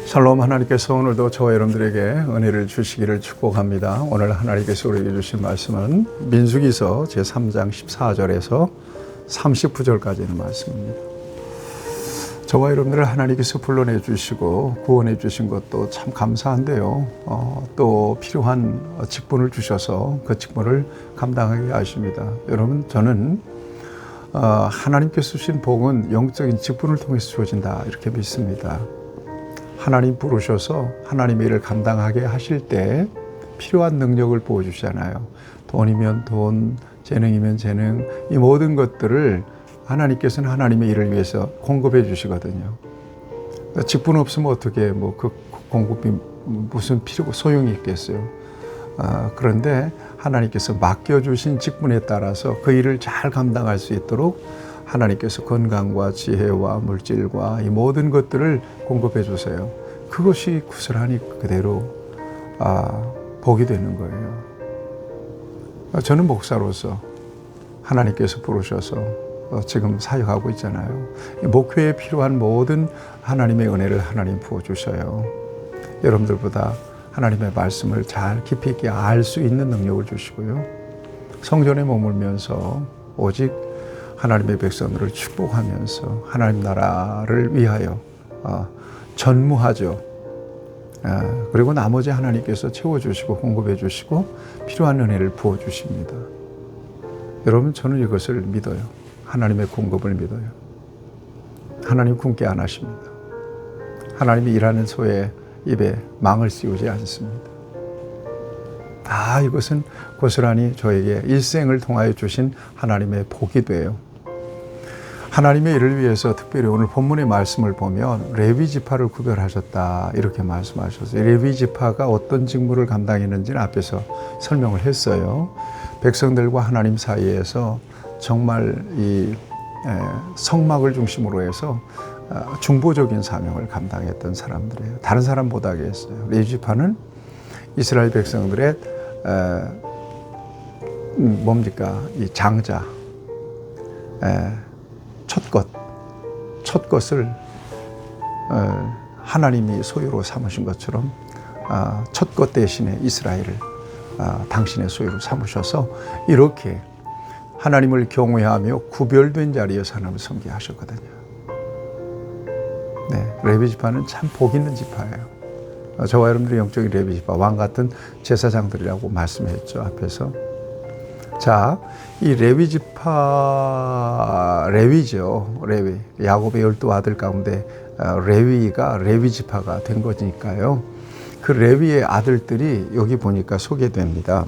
샬롬. 하나님께서 오늘도 저와 여러분들에게 은혜를 주시기를 축복합니다. 오늘 하나님께서 우리에게 주신 말씀은 민수기서 제3장 14절에서 39절까지 있는 말씀입니다. 저와 여러분들을 하나님께서 불러내 주시고 구원해 주신 것도 참 감사한데요. 또 필요한 직분을 주셔서 그 직분을 감당하게 하십니다. 여러분, 저는 하나님께서 주신 복은 영적인 직분을 통해서 주어진다, 이렇게 믿습니다. 하나님 부르셔서 하나님의 일을 감당하게 하실 때 필요한 능력을 부어주시잖아요. 돈이면 돈, 재능이면 재능, 이 모든 것들을 하나님께서는 하나님의 일을 위해서 공급해 주시거든요. 직분 없으면 어떻게 그 공급이 무슨 필요고 소용이 있겠어요. 그런데 하나님께서 맡겨주신 직분에 따라서 그 일을 잘 감당할 수 있도록 하나님께서 건강과 지혜와 물질과 이 모든 것들을 공급해 주세요. 그것이 고스란히 그대로 복이 되는 거예요. 저는 목사로서 하나님께서 부르셔서 지금 사역하고 있잖아요. 목회에 필요한 모든 하나님의 은혜를 하나님 부어주셔요. 여러분들보다 하나님의 말씀을 잘 깊이 있게 알 수 있는 능력을 주시고요. 성전에 머물면서 오직 하나님의 백성들을 축복하면서 하나님 나라를 위하여 전무하죠. 그리고 나머지 하나님께서 채워주시고 공급해 주시고 필요한 은혜를 부어주십니다. 여러분, 저는 이것을 믿어요. 하나님의 공급을 믿어요. 하나님 굶게 안 하십니다. 하나님이 일하는 소의 입에 망을 씌우지 않습니다. 다 이것은 고스란히 저에게 일생을 통하여 주신 하나님의 복이 돼요. 하나님의 일을 위해서 특별히 오늘 본문의 말씀을 보면 레위 지파를 구별하셨다, 이렇게 말씀하셨어요. 레위 지파가 어떤 직무를 감당했는지는 앞에서 설명을 했어요. 백성들과 하나님 사이에서 정말 이 성막을 중심으로 해서 중보적인 사명을 감당했던 사람들이에요. 다른 사람보다 했어요. 레위 지파는 이스라엘 백성들의 이 장자, 첫 것을 하나님이 소유로 삼으신 것처럼 첫 것 대신에 이스라엘을 당신의 소유로 삼으셔서 이렇게 하나님을 경외하며 구별된 자리에서 하나님을 섬기게 하셨거든요. 네, 레위 지파는 참 복 있는 지파예요. 저와 여러분들이 영적인 레위 지파, 왕 같은 제사장들이라고 말씀했죠, 앞에서. 자, 이 레위 지파, 레위죠. 레위. 야곱의 12 아들 가운데 레위가 레위 지파가 된 거니까요. 그 레위의 아들들이 여기 보니까 소개됩니다.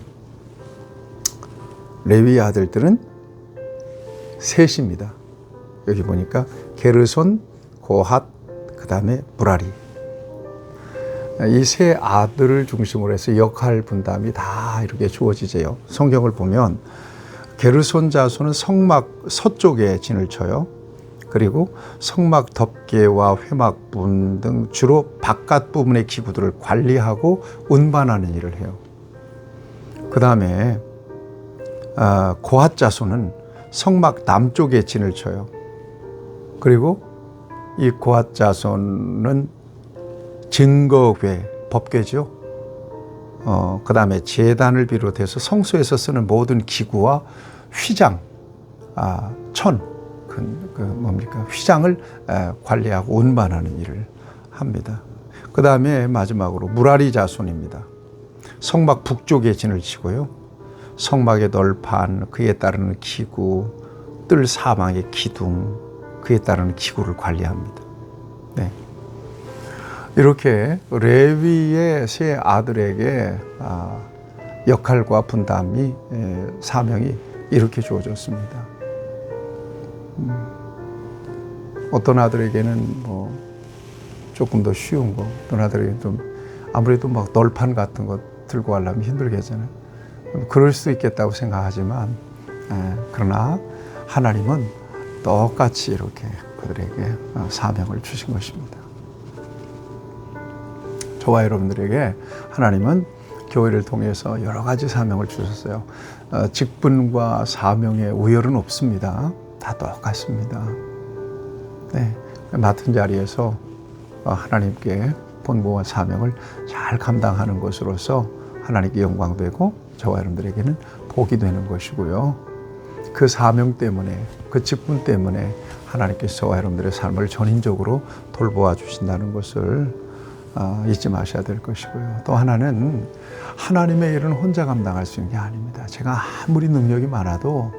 레위의 아들들은 셋입니다. 여기 보니까 게르손, 고핫, 그 다음에 무라리. 이 세 아들을 중심으로 해서 역할 분담이 다 이렇게 주어지죠. 성경을 보면 게르손 자손은 성막 서쪽에 진을 쳐요. 그리고 성막 덮개와 회막분 등 주로 바깥 부분의 기구들을 관리하고 운반하는 일을 해요. 그 다음에 고핫 자손은 성막 남쪽에 진을 쳐요. 그리고 이 고핫 자손은 증거궤, 법궤죠. 그 다음에 제단을 비롯해서 성소에서 쓰는 모든 기구와 휘장, 휘장을 관리하고 운반하는 일을 합니다. 그 다음에 마지막으로 무라리 자손입니다. 성막 북쪽에 진을 치고요. 성막의 널판, 그에 따르는 기구, 뜰 사방의 기둥, 그에 따르는 기구를 관리합니다. 네. 이렇게 레위의 세 아들에게 역할과 분담이, 사명이 이렇게 주어졌습니다. 어떤 아들에게는 조금 더 쉬운 거, 어떤 아들에게는 좀 아무래도 널판 같은 거 들고 가려면 힘들겠잖아요. 그럴 수도 있겠다고 생각하지만, 그러나 하나님은 똑같이 이렇게 그들에게 사명을 주신 것입니다. 저와 여러분들에게 하나님은 교회를 통해서 여러 가지 사명을 주셨어요. 직분과 사명의 우열은 없습니다. 다 똑같습니다. 네, 맡은 자리에서 하나님께 본무와 사명을 잘 감당하는 것으로서 하나님께 영광되고 저와 여러분들에게는 복이 되는 것이고요. 그 사명 때문에, 그 직분 때문에 하나님께서 저와 여러분들의 삶을 전인적으로 돌보아 주신다는 것을 잊지 마셔야 될 것이고요. 또 하나는 하나님의 일은 혼자 감당할 수 있는 게 아닙니다. 제가 아무리 능력이 많아도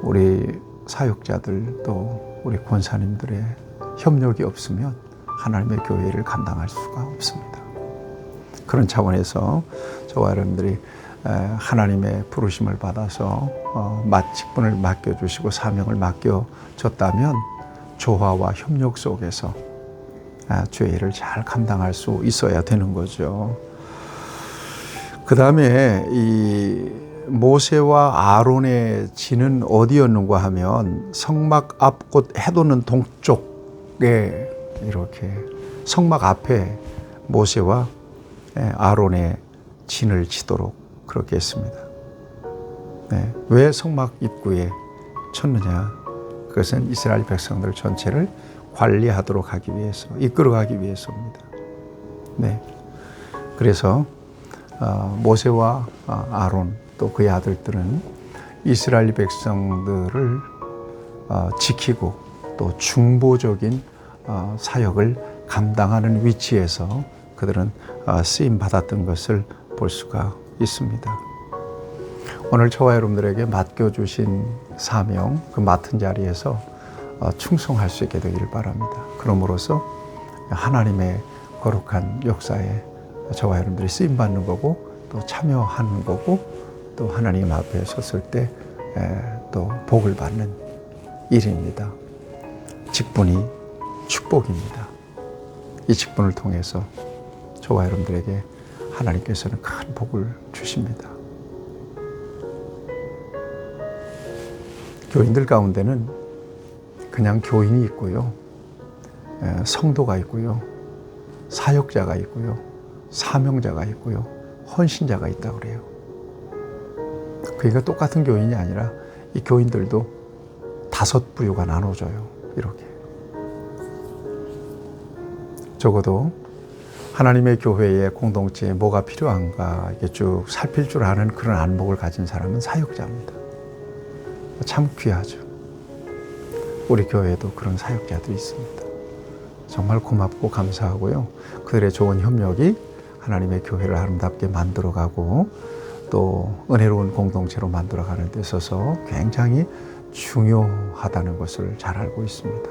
우리 사역자들 또 우리 권사님들의 협력이 없으면 하나님의 교회를 감당할 수가 없습니다. 그런 차원에서 저와 여러분들이 하나님의 부르심을 받아서 직분을 맡겨주시고 사명을 맡겨줬다면 조화와 협력 속에서 주의 일을 잘 감당할 수 있어야 되는 거죠. 그 다음에 이 모세와 아론의 진은 어디였는가 하면 성막 앞 곧 해돋는 동쪽에 이렇게 성막 앞에 모세와 아론의 진을 치도록 그렇게 했습니다. 네, 왜 성막 입구에 쳤느냐? 그것은 이스라엘 백성들 전체를 관리하도록 하기 위해서, 이끌어가기 위해서입니다. 네, 그래서 모세와 아론 또 그의 아들들은 이스라엘 백성들을 지키고 또 중보적인 사역을 감당하는 위치에서 그들은 쓰임 받았던 것을 볼 수가 있습니다. 오늘 저와 여러분들에게 맡겨주신 사명, 그 맡은 자리에서 충성할 수 있게 되기를 바랍니다. 그럼으로써 하나님의 거룩한 역사에 저와 여러분들이 쓰임 받는 거고 또 참여하는 거고 또 하나님 앞에 섰을 때 또 복을 받는 일입니다. 직분이 축복입니다. 이 직분을 통해서 저와 여러분들에게 하나님께서는 큰 복을 주십니다. 교인들 가운데는 그냥 교인이 있고요, 성도가 있고요, 사역자가 있고요, 사명자가 있고요, 헌신자가 있다고 그래요. 그러니까 똑같은 교인이 아니라 이 교인들도 5 부류가 나눠져요. 이렇게. 적어도 하나님의 교회의 공동체에 뭐가 필요한가 이렇게 쭉 살필 줄 아는 그런 안목을 가진 사람은 사역자입니다. 참 귀하죠. 우리 교회에도 그런 사역자들이 있습니다. 정말 고맙고 감사하고요. 그들의 좋은 협력이 하나님의 교회를 아름답게 만들어가고 또 은혜로운 공동체로 만들어가는 데 있어서 굉장히 중요하다는 것을 잘 알고 있습니다.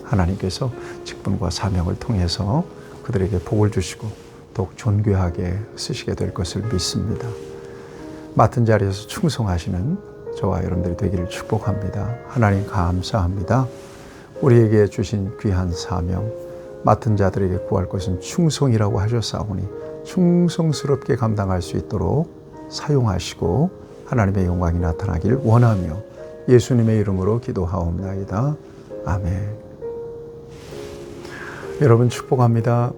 하나님께서 직분과 사명을 통해서 그들에게 복을 주시고 더욱 존귀하게 쓰시게 될 것을 믿습니다. 맡은 자리에서 충성하시는 저와 여러분들이 되기를 축복합니다. 하나님 감사합니다. 우리에게 주신 귀한 사명, 맡은 자들에게 구할 것은 충성이라고 하셨사오니 충성스럽게 감당할 수 있도록 사용하시고 하나님의 영광이 나타나길 원하며 예수님의 이름으로 기도하옵나이다. 아멘. 여러분 축복합니다.